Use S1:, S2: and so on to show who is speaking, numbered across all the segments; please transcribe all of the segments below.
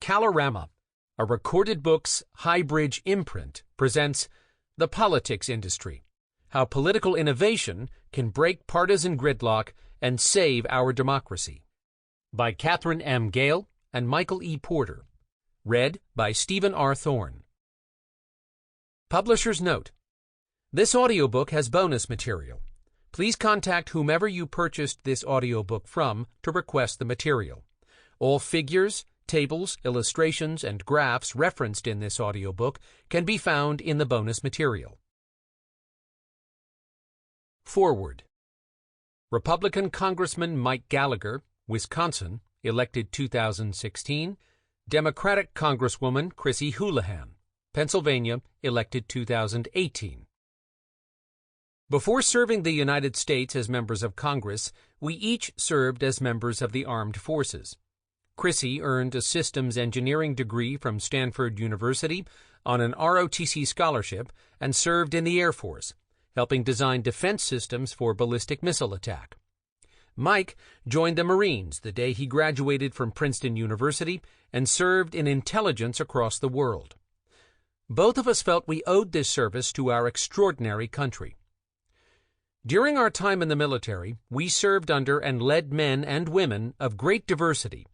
S1: Kalorama, a recorded books high-bridge imprint, presents The Politics Industry, How Political Innovation Can Break Partisan Gridlock and Save Our Democracy, by Katherine M. Gehl and Michael E. Porter. Read by Stephen R. Thorne. Publisher's note: this audiobook has bonus material. Please contact whomever you purchased this audiobook from to request the material. All figures, tables, illustrations, and graphs referenced in this audiobook can be found in the bonus material. Forward. Republican Congressman Mike Gallagher, Wisconsin, elected 2016. Democratic Congresswoman Chrissy Houlihan, Pennsylvania, elected 2018. Before serving the United States as members of Congress, we each served as members of the armed forces. Chrissy earned a systems engineering degree from Stanford University on an ROTC scholarship and served in the Air Force, helping design defense systems for ballistic missile attack. Mike joined the Marines the day he graduated from Princeton University and served in intelligence across the world. Both of us felt we owed this service to our extraordinary country. During our time in the military, we served under and led men and women of great diversity,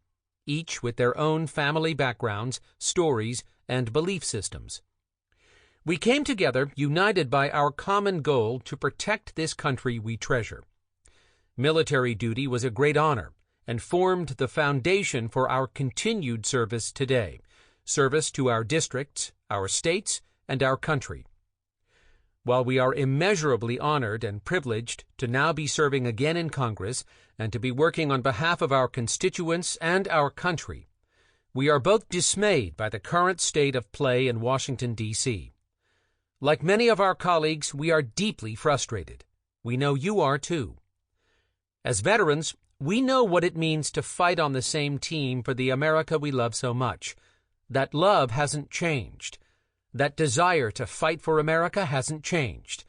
S1: each with their own family backgrounds, stories, and belief systems. We came together united by our common goal to protect this country we treasure. Military duty was a great honor and formed the foundation for our continued service today, service to our districts, our states, and our country. While we are immeasurably honored and privileged to now be serving again in Congress and to be working on behalf of our constituents and our country, we are both dismayed by the current state of play in Washington, D.C. Like many of our colleagues, we are deeply frustrated. We know you are too. As veterans, we know what it means to fight on the same team for the America we love so much. That love hasn't changed. That desire to fight for America hasn't changed.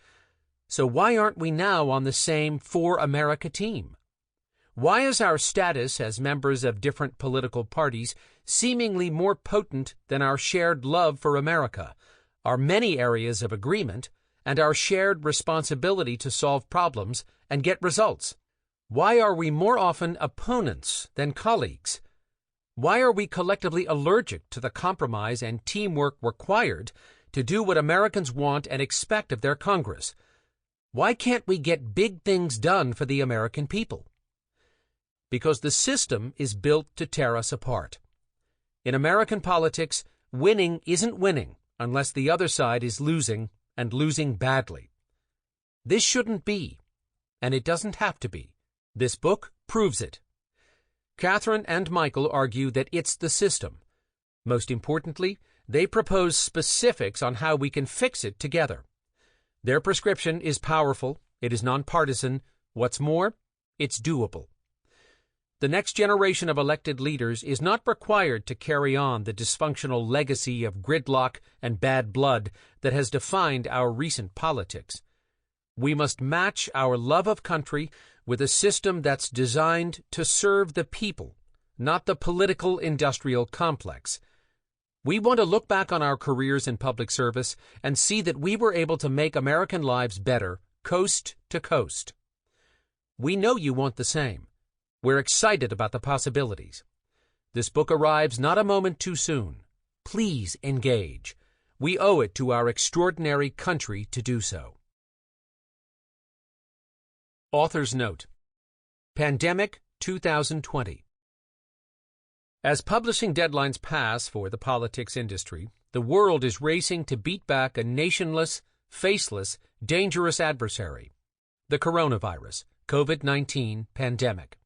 S1: So why aren't we now on the same For America team? Why is our status as members of different political parties seemingly more potent than our shared love for America, our many areas of agreement, and our shared responsibility to solve problems and get results? Why are we more often opponents than colleagues? Why are we collectively allergic to the compromise and teamwork required to do what Americans want and expect of their Congress? Why can't we get big things done for the American people? Because the system is built to tear us apart. In American politics, winning isn't winning unless the other side is losing, and losing badly. This shouldn't be, and it doesn't have to be. This book proves it. Katherine and Michael argue that it's the system. Most importantly, they propose specifics on how we can fix it together. Their prescription is powerful, it is nonpartisan, what's more, it's doable. The next generation of elected leaders is not required to carry on the dysfunctional legacy of gridlock and bad blood that has defined our recent politics. We must match our love of country with a system that's designed to serve the people, not the political industrial complex. We want to look back on our careers in public service and see that we were able to make American lives better, coast to coast. We know you want the same. We're excited about the possibilities. This book arrives not a moment too soon. Please engage. We owe it to our extraordinary country to do so. Author's note: Pandemic 2020. As publishing deadlines pass for the politics industry, the world is racing to beat back a nationless, faceless, dangerous adversary, the coronavirus, COVID-19 pandemic.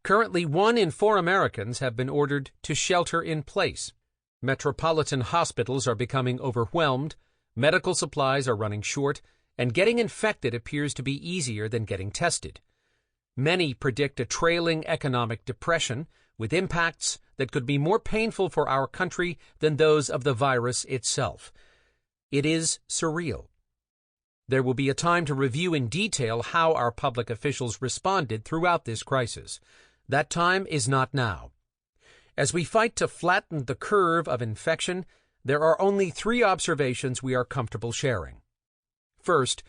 S1: Currently, 1 in 4 Americans have been ordered to shelter in place. Metropolitan hospitals are becoming overwhelmed, medical supplies are running short, and getting infected appears to be easier than getting tested. Many predict a trailing economic depression with impacts that could be more painful for our country than those of the virus itself. It is surreal. There will be a time to review in detail how our public officials responded throughout this crisis. That time is not now. As we fight to flatten the curve of infection, there are only 3 observations we are comfortable sharing. First,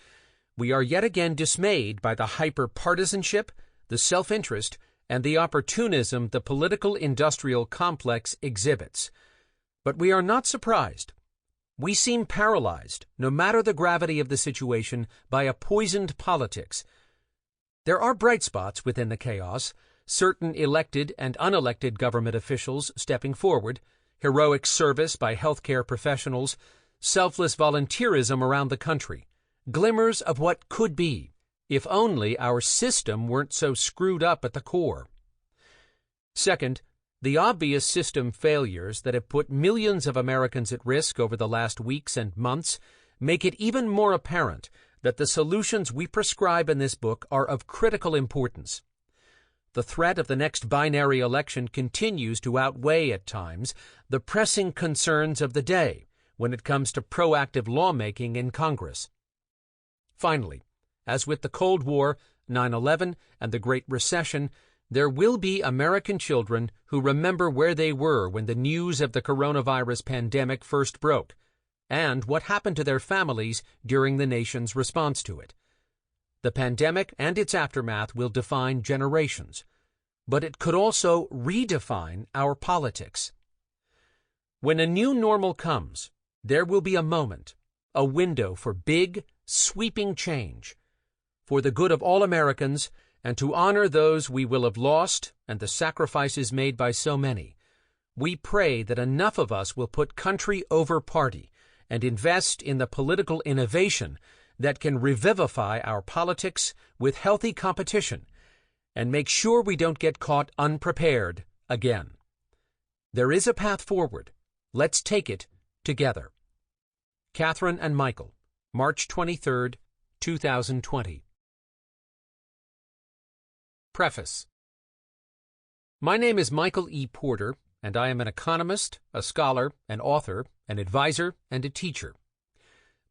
S1: we are yet again dismayed by the hyper-partisanship, the self-interest, and the opportunism the political-industrial complex exhibits. But we are not surprised. We seem paralyzed, no matter the gravity of the situation, by a poisoned politics. There are bright spots within the chaos, certain elected and unelected government officials stepping forward, heroic service by healthcare professionals, selfless volunteerism around the country, glimmers of what could be, if only our system weren't so screwed up at the core. Second, the obvious system failures that have put millions of Americans at risk over the last weeks and months make it even more apparent that the solutions we prescribe in this book are of critical importance. The threat of the next binary election continues to outweigh at times the pressing concerns of the day when it comes to proactive lawmaking in Congress. Finally, as with the Cold War, 9/11, and the Great Recession, there will be American children who remember where they were when the news of the coronavirus pandemic first broke, and what happened to their families during the nation's response to it. The pandemic and its aftermath will define generations, but it could also redefine our politics. When a new normal comes, there will be a moment, a window for big, sweeping change, for the good of all Americans, and to honor those we will have lost and the sacrifices made by so many. We pray that enough of us will put country over party and invest in the political innovation that can revivify our politics with healthy competition and make sure we don't get caught unprepared again. There is a path forward. Let's take it together. Katherine and Michael, March 23, 2020. Preface. My name is Michael E. Porter, and I am an economist, a scholar, an author, an advisor, and a teacher.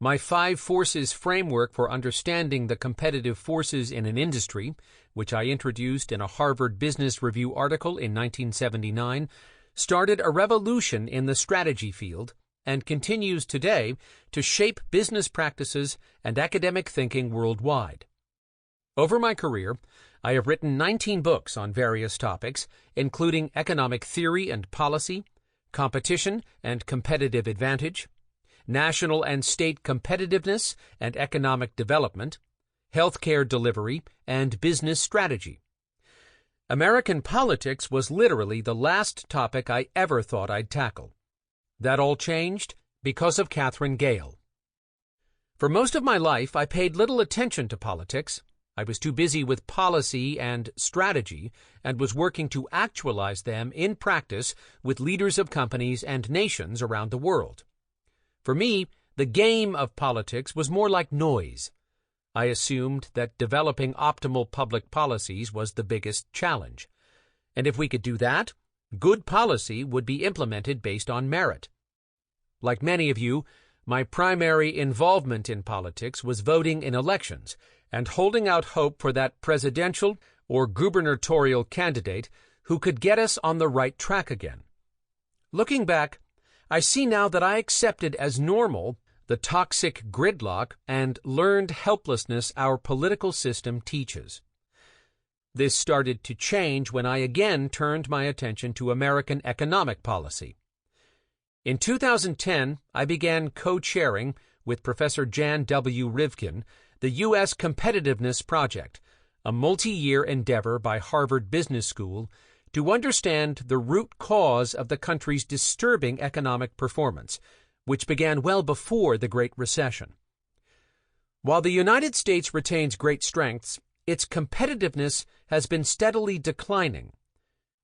S1: My 5 forces framework for understanding the competitive forces in an industry, which I introduced in a Harvard Business Review article in 1979, started a revolution in the strategy field and continues today to shape business practices and academic thinking worldwide. Over my career, I have written 19 books on various topics, including economic theory and policy, competition and competitive advantage, national and state competitiveness and economic development, healthcare delivery, and business strategy. American politics was literally the last topic I ever thought I'd tackle. That all changed because of Katherine Gehl. For most of my life, I paid little attention to politics. I was too busy with policy and strategy and was working to actualize them in practice with leaders of companies and nations around the world. For me, the game of politics was more like noise. I assumed that developing optimal public policies was the biggest challenge. And if we could do that, good policy would be implemented based on merit. Like many of you, my primary involvement in politics was voting in elections and holding out hope for that presidential or gubernatorial candidate who could get us on the right track again. Looking back, I see now that I accepted as normal the toxic gridlock and learned helplessness our political system teaches. This started to change when I again turned my attention to American economic policy. In 2010, I began co-chairing with Professor Jan W. Rivkin the U.S. Competitiveness Project, a multi-year endeavor by Harvard Business School to understand the root cause of the country's disturbing economic performance, which began well before the Great Recession. While the United States retains great strengths, its competitiveness has been steadily declining.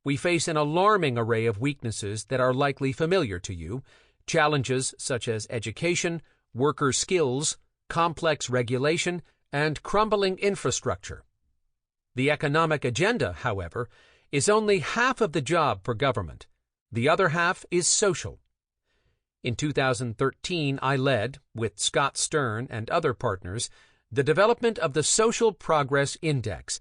S1: We face an alarming array of weaknesses that are likely familiar to you, challenges such as education, worker skills, complex regulation, and crumbling infrastructure. The economic agenda, however, is only half of the job for government. The other half is social. In 2013, I led, with Scott Stern and other partners, the development of the Social Progress Index,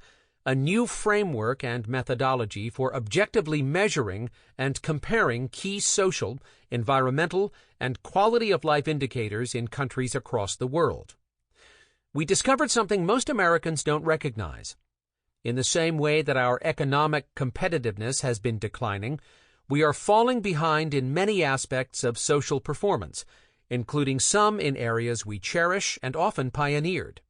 S1: a new framework and methodology for objectively measuring and comparing key social, environmental, and quality of life indicators in countries across the world. We discovered something most Americans don't recognize. In the same way that our economic competitiveness has been declining, we are falling behind in many aspects of social performance, including some in areas we cherish and often pioneered.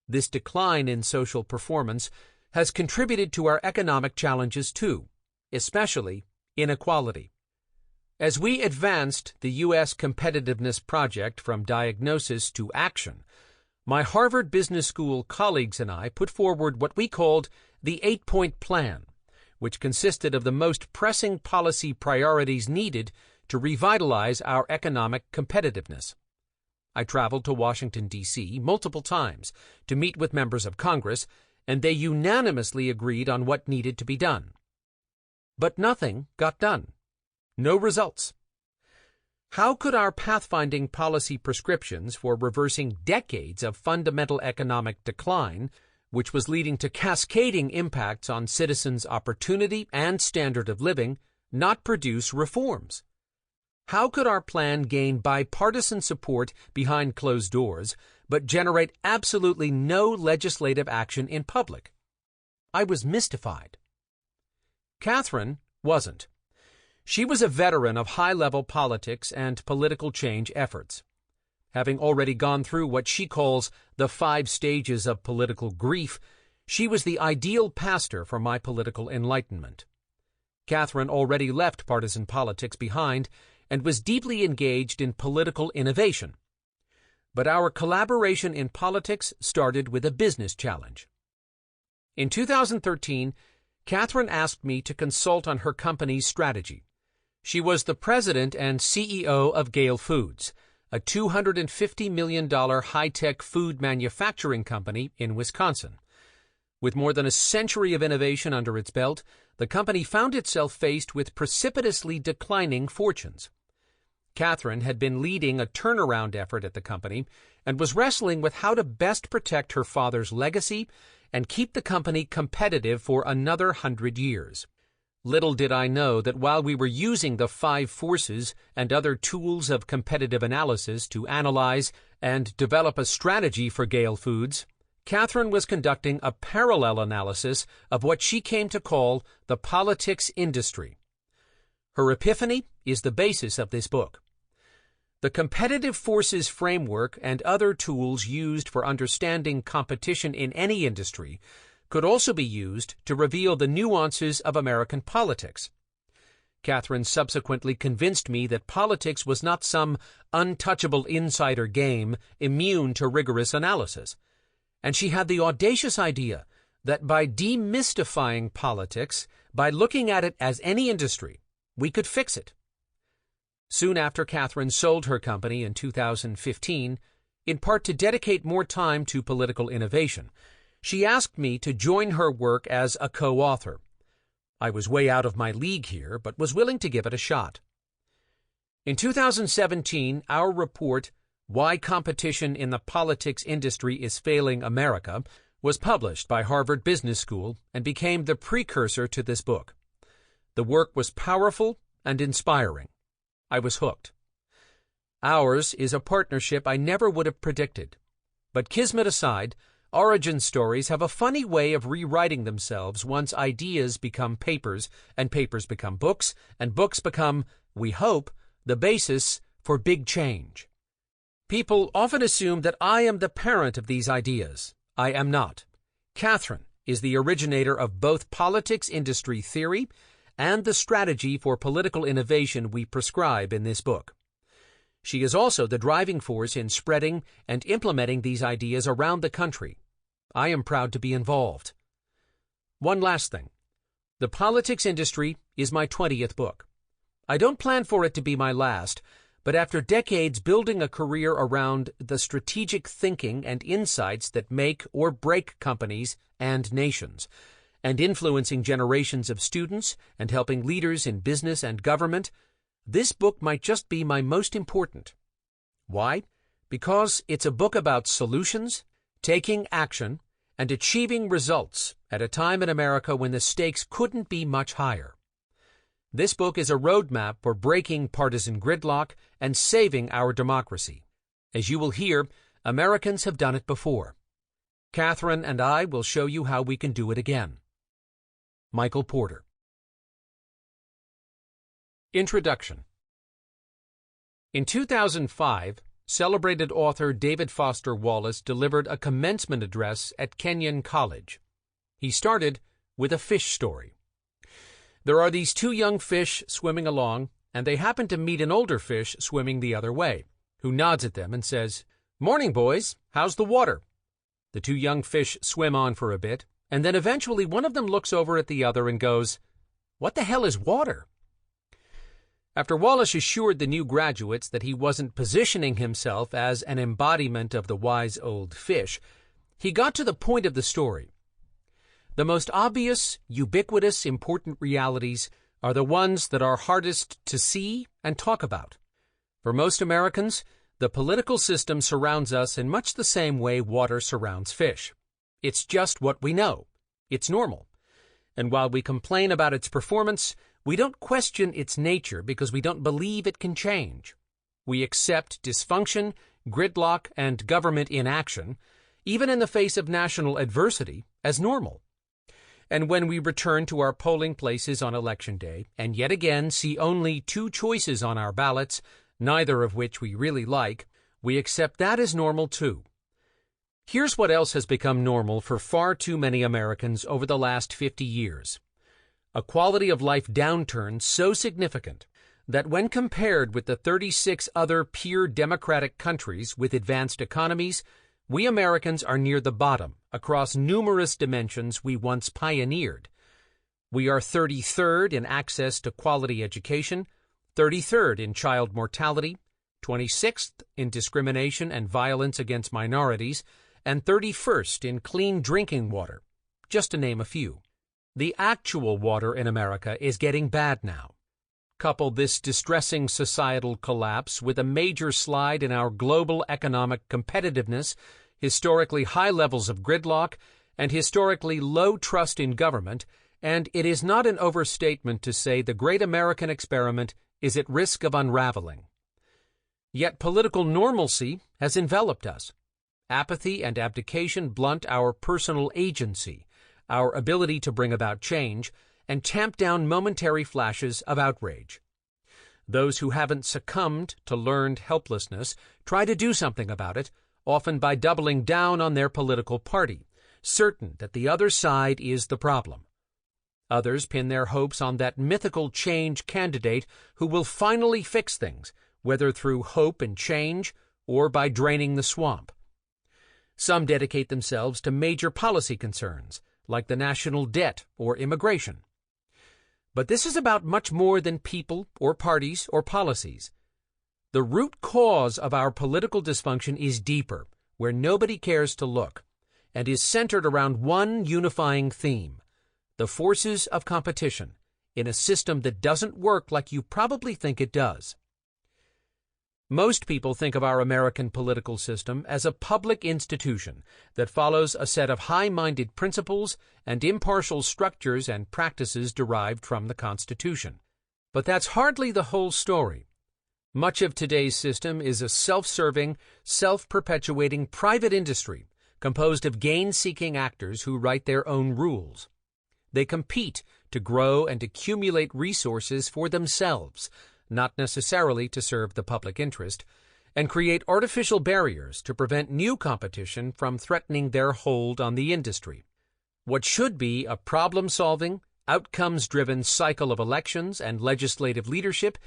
S1: This decline in social performance has contributed to our economic challenges too, especially inequality. As we advanced the U.S. competitiveness project from diagnosis to action, my Harvard Business School colleagues and I put forward what we called the 8-point plan, which consisted of the most pressing policy priorities needed to revitalize our economic competitiveness. I traveled to Washington, D.C. multiple times to meet with members of Congress, and they unanimously agreed on what needed to be done. But nothing got done. No results. How could our pathfinding policy prescriptions for reversing decades of fundamental economic decline, which was leading to cascading impacts on citizens' opportunity and standard of living, not produce reforms? How could our plan gain bipartisan support behind closed doors, but generate absolutely no legislative action in public? I was mystified. Katherine wasn't. She was a veteran of high-level politics and political change efforts. Having already gone through what she calls the 5 stages of political grief, she was the ideal pastor for my political enlightenment. Katherine already left partisan politics behind and was deeply engaged in political innovation. But our collaboration in politics started with a business challenge. In 2013, Katherine asked me to consult on her company's strategy. She was the president and CEO of Gehl Foods, a $250 million high-tech food manufacturing company in Wisconsin. With more than a century of innovation under its belt, the company found itself faced with precipitously declining fortunes. Katherine had been leading a turnaround effort at the company and was wrestling with how to best protect her father's legacy and keep the company competitive for another 100 years. Little did I know that while we were using the 5 forces and other tools of competitive analysis to analyze and develop a strategy for Gehl Foods, Katherine was conducting a parallel analysis of what she came to call the politics industry. Her epiphany is the basis of this book. The competitive forces framework and other tools used for understanding competition in any industry could also be used to reveal the nuances of American politics. Katherine subsequently convinced me that politics was not some untouchable insider game immune to rigorous analysis, and she had the audacious idea that by demystifying politics, by looking at it as any industry, we could fix it. Soon after Katherine sold her company in 2015, in part to dedicate more time to political innovation, she asked me to join her work as a co-author. I was way out of my league here, but was willing to give it a shot. In 2017, our report, Why Competition in the Politics Industry is Failing America, was published by Harvard Business School and became the precursor to this book. The work was powerful and inspiring. I was hooked. Ours is a partnership I never would have predicted. But kismet aside, origin stories have a funny way of rewriting themselves once ideas become papers, and papers become books, and books become, we hope, the basis for big change. People often assume that I am the parent of these ideas. I am not. Katherine is the originator of both politics industry theory and the strategy for political innovation we prescribe in this book. She is also the driving force in spreading and implementing these ideas around the country. I am proud to be involved. One last thing. The Politics Industry is my 20th book. I don't plan for it to be my last, but after decades building a career around the strategic thinking and insights that make or break companies and nations, and influencing generations of students and helping leaders in business and government, this book might just be my most important. Why? Because it's a book about solutions, taking action, and achieving results at a time in America when the stakes couldn't be much higher. This book is a roadmap for breaking partisan gridlock and saving our democracy. As you will hear, Americans have done it before. Katherine and I will show you how we can do it again. Michael Porter. Introduction. In 2005, celebrated author David Foster Wallace delivered a commencement address at Kenyon College. He started with a fish story. There are these two young fish swimming along, and they happen to meet an older fish swimming the other way, who nods at them and says, "Morning, boys. How's the water?" The two young fish swim on for a bit, and then eventually one of them looks over at the other and goes, "What the hell is water?" After Wallace assured the new graduates that he wasn't positioning himself as an embodiment of the wise old fish, he got to the point of the story. The most obvious, ubiquitous, important realities are the ones that are hardest to see and talk about. For most Americans, the political system surrounds us in much the same way water surrounds fish. It's just what we know. It's normal. And while we complain about its performance, we don't question its nature because we don't believe it can change. We accept dysfunction, gridlock, and government inaction, even in the face of national adversity, as normal. And when we return to our polling places on Election Day and yet again see only two choices on our ballots, neither of which we really like, we accept that as normal too. Here's what else has become normal for far too many Americans over the last 50 years. A quality of life downturn so significant that when compared with the 36 other peer democratic countries with advanced economies, we Americans are near the bottom across numerous dimensions we once pioneered. We are 33rd in access to quality education, 33rd in child mortality, 26th in discrimination and violence against minorities, and 31st in clean drinking water, just to name a few. The actual water in America is getting bad now. Couple this distressing societal collapse with a major slide in our global economic competitiveness, historically high levels of gridlock, and historically low trust in government, and it is not an overstatement to say the great American experiment is at risk of unraveling. Yet political normalcy has enveloped us. Apathy and abdication blunt our personal agency, our ability to bring about change, and tamp down momentary flashes of outrage. Those who haven't succumbed to learned helplessness try to do something about it, often by doubling down on their political party, certain that the other side is the problem. Others pin their hopes on that mythical change candidate who will finally fix things, whether through hope and change or by draining the swamp. Some dedicate themselves to major policy concerns, like the national debt or immigration. But this is about much more than people or parties or policies. The root cause of our political dysfunction is deeper, where nobody cares to look, and is centered around one unifying theme: the forces of competition, in a system that doesn't work like you probably think it does. Most people think of our American political system as a public institution that follows a set of high-minded principles and impartial structures and practices derived from the Constitution. But that's hardly the whole story. Much of today's system is a self-serving, self-perpetuating private industry composed of gain-seeking actors who write their own rules. They compete to grow and accumulate resources for themselves, not necessarily to serve the public interest, and create artificial barriers to prevent new competition from threatening their hold on the industry. What should be a problem-solving, outcomes-driven cycle of elections and legislative leadership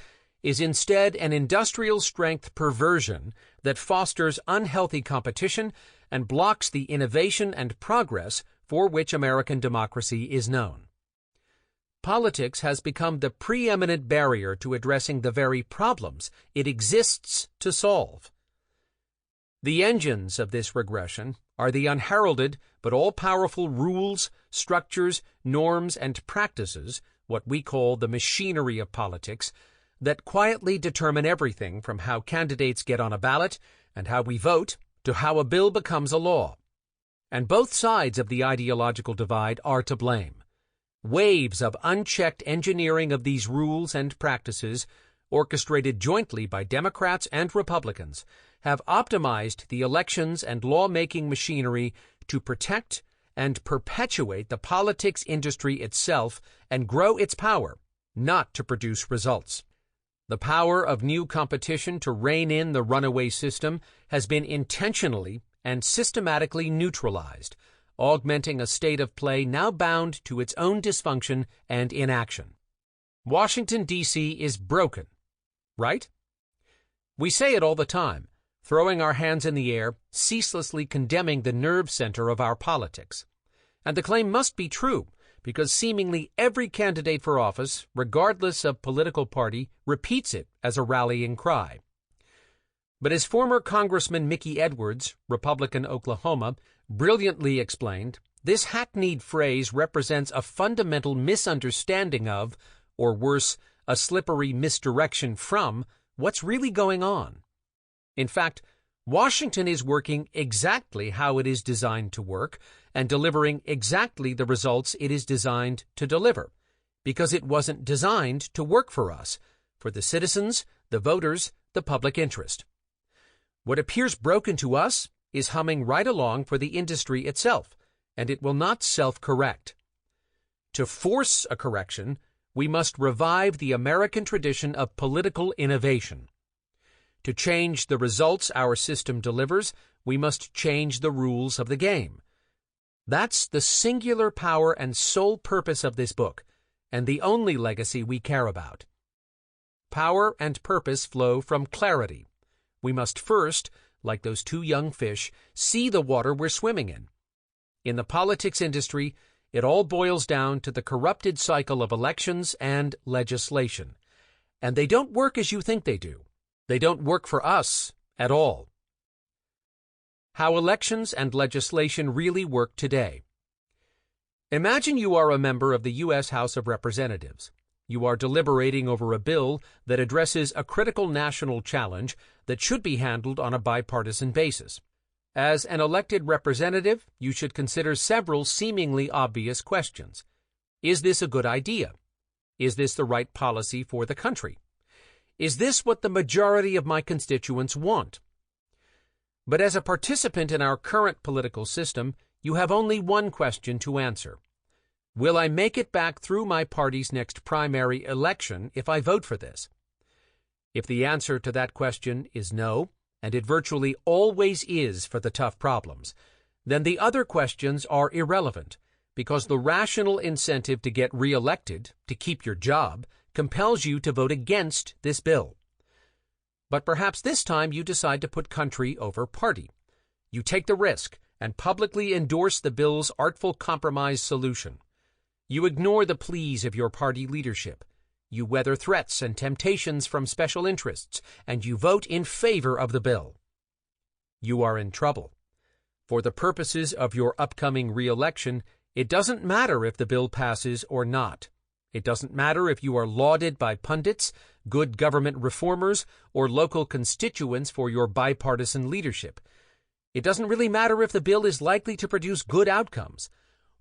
S1: is instead an industrial-strength perversion that fosters unhealthy competition and blocks the innovation and progress for which American democracy is known. Politics has become the preeminent barrier to addressing the very problems it exists to solve. The engines of this regression are the unheralded but all-powerful rules, structures, norms, and practices, what we call the machinery of politics, that quietly determine everything from how candidates get on a ballot and how we vote to how a bill becomes a law. And both sides of the ideological divide are to blame. Waves of unchecked engineering of these rules and practices, orchestrated jointly by Democrats and Republicans, have optimized the elections and lawmaking machinery to protect and perpetuate the politics industry itself and grow its power, not to produce results. The power of new competition to rein in the runaway system has been intentionally and systematically neutralized, augmenting a state of play now bound to its own dysfunction and inaction. Washington, D.C. is broken, right? We say it all the time, throwing our hands in the air, ceaselessly condemning the nerve center of our politics. And the claim must be true, because seemingly every candidate for office, regardless of political party, repeats it as a rallying cry. But as former Congressman Mickey Edwards, Republican Oklahoma, brilliantly explained, this hackneyed phrase represents a fundamental misunderstanding of, or worse, a slippery misdirection from, what's really going on. In fact, Washington is working exactly how it is designed to work and delivering exactly the results it is designed to deliver, because it wasn't designed to work for us, for the citizens, the voters, the public interest. What appears broken to us is humming right along for the industry itself, and it will not self-correct. To force a correction, we must revive the American tradition of political innovation. To change the results our system delivers, we must change the rules of the game. That's the singular power and sole purpose of this book, and the only legacy we care about. Power and purpose flow from clarity. We must first, like those two young fish, see the water we're swimming in. In the politics industry, it all boils down to the corrupted cycle of elections and legislation. And they don't work as you think they do. They don't work for us at all. How elections and legislation really work today. Imagine you are a member of the U.S. House of Representatives. You are deliberating over a bill that addresses a critical national challenge that should be handled on a bipartisan basis. As an elected representative, you should consider several seemingly obvious questions. Is this a good idea? Is this the right policy for the country? Is this what the majority of my constituents want? But as a participant in our current political system, you have only one question to answer. Will I make it back through my party's next primary election if I vote for this? If the answer to that question is no, and it virtually always is for the tough problems, then the other questions are irrelevant, because the rational incentive to get reelected, to keep your job, compels you to vote against this bill. But perhaps this time you decide to put country over party. You take the risk and publicly endorse the bill's artful compromise solution. You ignore the pleas of your party leadership. You weather threats and temptations from special interests, and you vote in favor of the bill. You are in trouble. For the purposes of your upcoming re-election, it doesn't matter if the bill passes or not. It doesn't matter if you are lauded by pundits, good government reformers, or local constituents for your bipartisan leadership. It doesn't really matter if the bill is likely to produce good outcomes.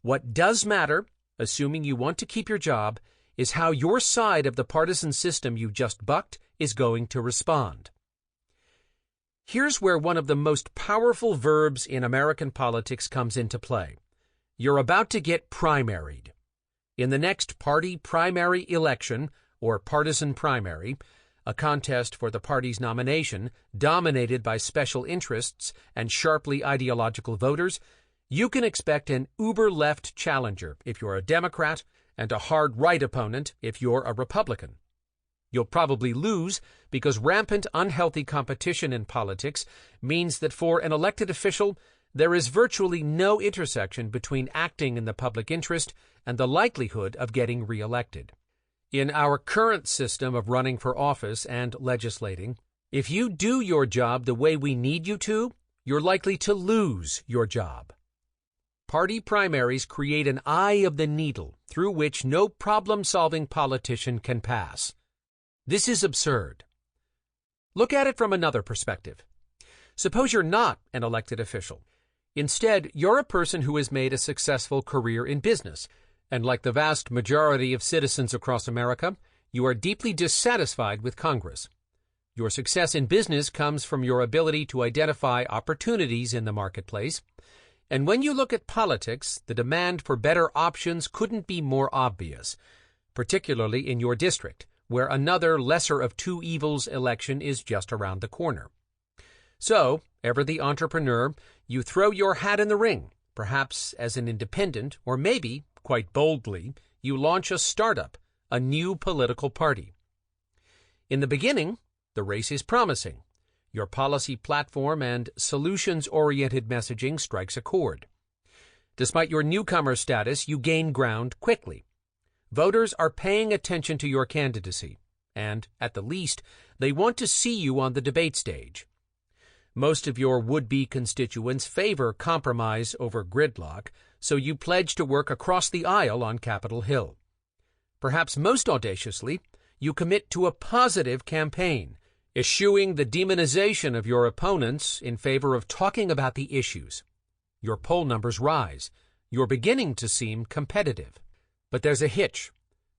S1: What does matter, assuming you want to keep your job, is how your side of the partisan system you just bucked is going to respond. Here's where one of the most powerful verbs in American politics comes into play. You're about to get primaried. In the next party primary election, or partisan primary, a contest for the party's nomination dominated by special interests and sharply ideological voters, you can expect an uber-left challenger if you're a Democrat and a hard-right opponent if you're a Republican. You'll probably lose because rampant unhealthy competition in politics means that for an elected official, there is virtually no intersection between acting in the public interest and the likelihood of getting reelected. In our current system of running for office and legislating, if you do your job the way we need you to, you're likely to lose your job. Party primaries create an eye of the needle through which no problem-solving politician can pass. This is absurd. Look at it from another perspective. Suppose you're not an elected official. Instead, you're a person who has made a successful career in business, and like the vast majority of citizens across America, you are deeply dissatisfied with Congress. Your success in business comes from your ability to identify opportunities in the marketplace, and when you look at politics, the demand for better options couldn't be more obvious, particularly in your district, where another lesser of two evils election is just around the corner. So, ever the entrepreneur, you throw your hat in the ring, perhaps as an independent, or maybe, quite boldly, you launch a startup, a new political party. In the beginning, the race is promising. Your policy platform and solutions-oriented messaging strikes a chord. Despite your newcomer status, you gain ground quickly. Voters are paying attention to your candidacy, and, at the least, they want to see you on the debate stage. Most of your would-be constituents favor compromise over gridlock, so you pledge to work across the aisle on Capitol Hill. Perhaps most audaciously, you commit to a positive campaign, eschewing the demonization of your opponents in favor of talking about the issues. Your poll numbers rise. You're beginning to seem competitive. But there's a hitch.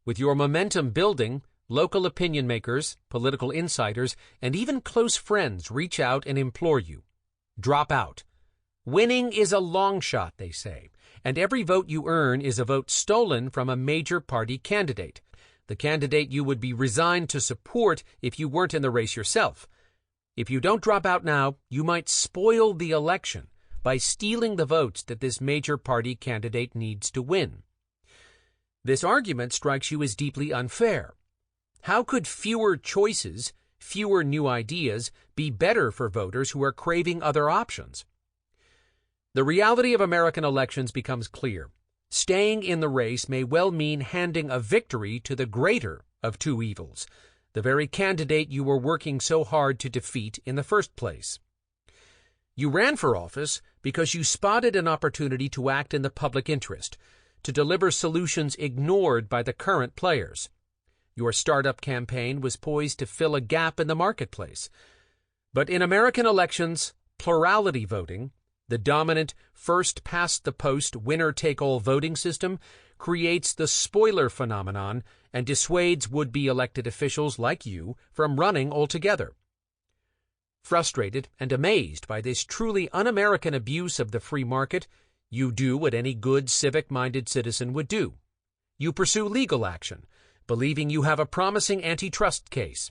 S1: With your momentum building, local opinion makers, political insiders, and even close friends reach out and implore you. Drop out. Winning is a long shot, they say, and every vote you earn is a vote stolen from a major party candidate, the candidate you would be resigned to support if you weren't in the race yourself. If you don't drop out now, you might spoil the election by stealing the votes that this major party candidate needs to win. This argument strikes you as deeply unfair. How could fewer choices, fewer new ideas, be better for voters who are craving other options? The reality of American elections becomes clear. Staying in the race may well mean handing a victory to the greater of two evils, the very candidate you were working so hard to defeat in the first place. You ran for office because you spotted an opportunity to act in the public interest, to deliver solutions ignored by the current players. Your startup campaign was poised to fill a gap in the marketplace. But in American elections, plurality voting, the dominant first-past-the-post winner-take-all voting system, creates the spoiler phenomenon and dissuades would-be elected officials like you from running altogether. Frustrated and amazed by this truly un-American abuse of the free market, you do what any good civic-minded citizen would do. You pursue legal action, believing you have a promising antitrust case.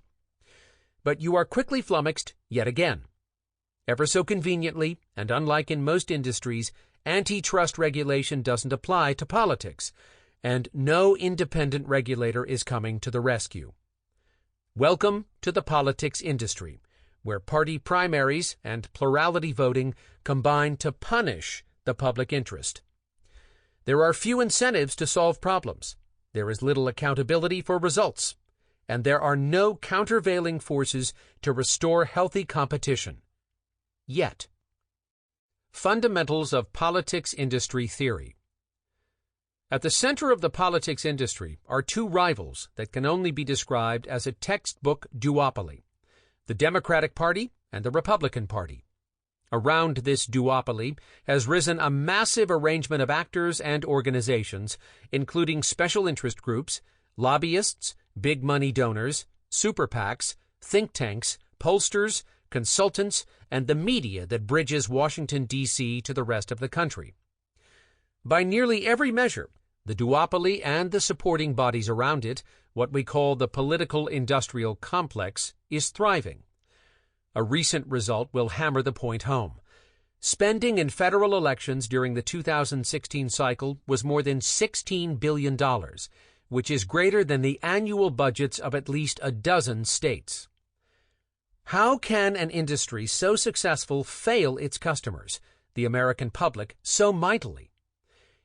S1: But you are quickly flummoxed yet again. Ever so conveniently, and unlike in most industries, antitrust regulation doesn't apply to politics, and no independent regulator is coming to the rescue. Welcome to the politics industry, where party primaries and plurality voting combine to punish the public interest. There are few incentives to solve problems. There is little accountability for results, and there are no countervailing forces to restore healthy competition. Yet. Fundamentals of Politics Industry Theory. At the center of the politics industry are two rivals that can only be described as a textbook duopoly, the Democratic Party and the Republican Party. Around this duopoly has risen a massive arrangement of actors and organizations, including special interest groups, lobbyists, big money donors, super PACs, think tanks, pollsters, consultants, and the media that bridges Washington, D.C. to the rest of the country. By nearly every measure, the duopoly and the supporting bodies around it, what we call the political-industrial complex, is thriving. A recent result will hammer the point home. Spending in federal elections during the 2016 cycle was more than $16 billion, which is greater than the annual budgets of at least a dozen states. How can an industry so successful fail its customers, the American public, so mightily?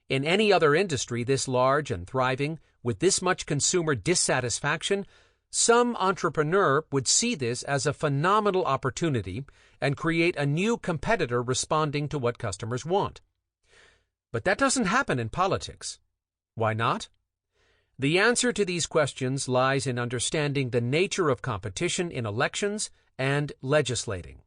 S1: In any other industry this large and thriving, with this much consumer dissatisfaction, some entrepreneur would see this as a phenomenal opportunity and create a new competitor responding to what customers want. But that doesn't happen in politics. Why not? The answer to these questions lies in understanding the nature of competition in elections and legislating.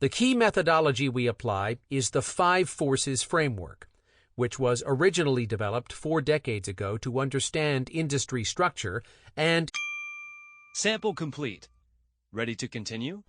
S1: The key methodology we apply is the 5 forces framework, which was originally developed 4 decades ago to understand industry structure and...
S2: Sample complete. Ready to continue?